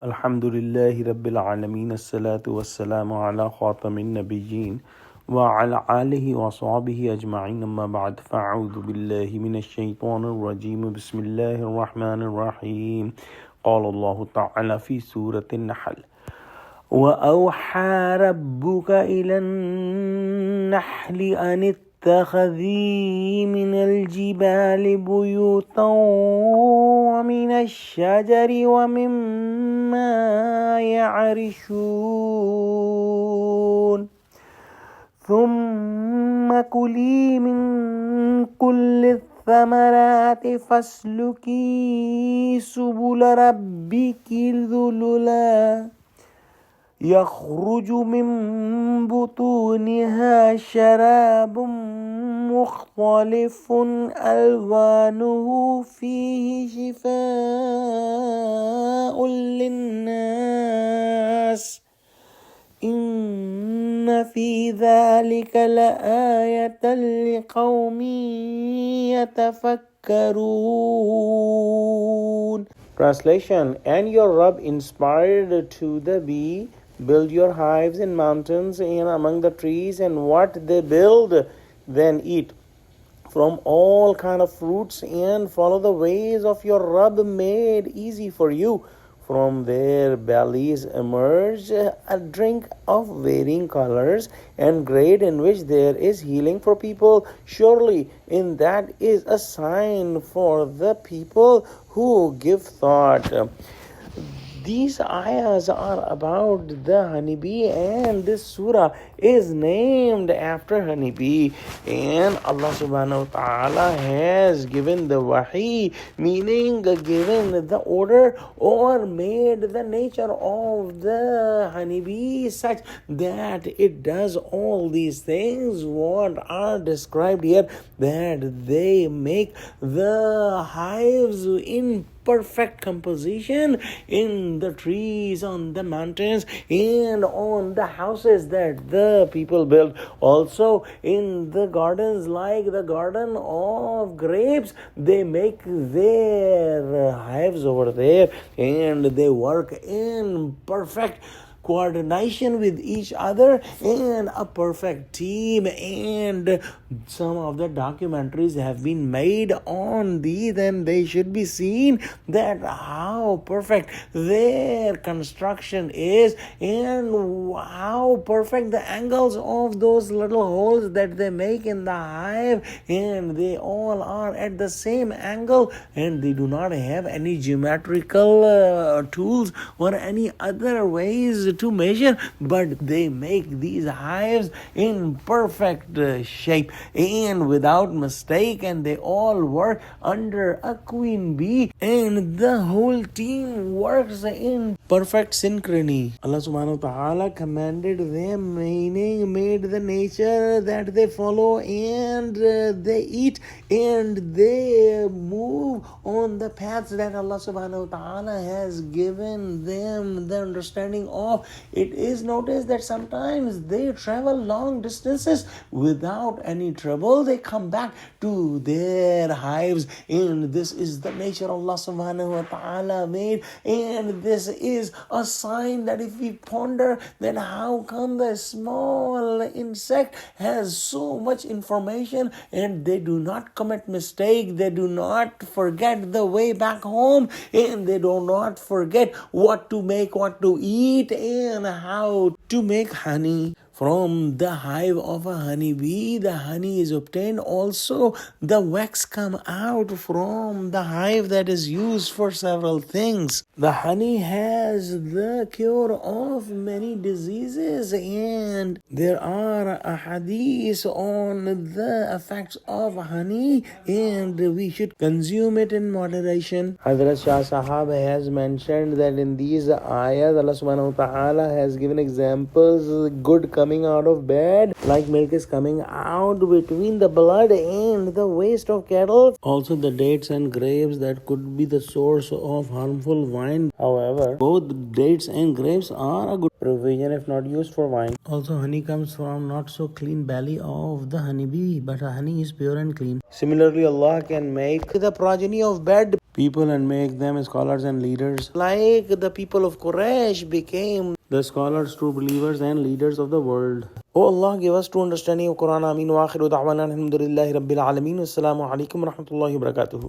Alhamdulillahi Rabbil Alameen. As-salatu was-salamu ala khatamin nabiyyin wa ala alihi wa sahbihi ajma'in. Amma ba'd. Fa'udhu billahi minash shaitanir rajim. Bismillahir rahmanir rahim. Qala Allahu ta'ala fi Surah Nahl. وأوحى ربك إلى النحل أن اتخذي من الجبال بيوتا ومن الشجر ومما يعرشون ثم كلي من كل الثمرات فاسلكي سبل ربك ذللا يخرج من بطونها شراب مختلف ألوانه فيه شفاء للناس إن في ذلك لآية لقوم يتفكرون. Translation: And your Rabb inspired to the bee, build your hives in mountains and among the trees, and what they build, then eat from all kind of fruits, and follow the ways of your Rabb made easy for you. From their bellies emerge a drink of varying colors and grade in which there is healing for people. Surely in that is a sign for the people who give thought. These ayahs are about the honeybee, and this surah is named after honeybee. And Allah subhanahu wa ta'ala has given the wahi, meaning given the order or made the nature of the honeybee such that it does all these things what are described here, that they make the hives in perfect composition in the trees, on the mountains, and on the houses that the people build. Also in the gardens, like the garden of grapes, they make their hives over there, and they work in perfect coordination with each other and a perfect team. And some of the documentaries have been made on these, and they should be seen that how perfect their construction is and how perfect the angles of those little holes that they make in the hive, and they all are at the same angle, and they do not have any geometrical tools or any other ways to measure, but they make these hives in perfect shape and without mistake, and they all work under a queen bee, and the whole team works in perfect synchrony. Allah subhanahu wa ta'ala commanded them, meaning made the nature that they follow, and they eat and they move on the paths that Allah subhanahu wa ta'ala has given them the understanding of. It is noticed that sometimes they travel long distances without any trouble. They come back to their hives, and this is the nature Allah subhanahu wa ta'ala made. And this is a sign that if we ponder that how come the small insect has so much information and they do not commit mistake, they do not forget the way back home, and they do not forget what to make, what to eat, and how to make honey. From the hive of a honeybee, the honey is obtained. Also, the wax come out from the hive that is used for several things. The honey has the cure of many diseases, and there are hadiths on the effects of honey, and we should consume it in moderation. Hazrat Shah Sahab has mentioned that in these ayahs, Allah subhanahu wa ta'ala has given examples, good coming out of bed, like milk is coming out between the blood and the waste of cattle. Also the dates and grapes that could be the source of harmful wine. However, both dates and grapes are a good provision if not used for wine. Also honey comes from not so clean belly of the honeybee, but honey is pure and clean. Similarly, Allah can make the progeny of bad people and make them scholars and leaders, like the people of Quraysh became the scholars, true believers, and leaders of the world. Oh Allah, give us true understanding of Quran. Ameen. Wa akhiru da'wana alhamdulillahi rabbil alameen. Assalamu alaikum wa rahmatullahi wa barakatuhu.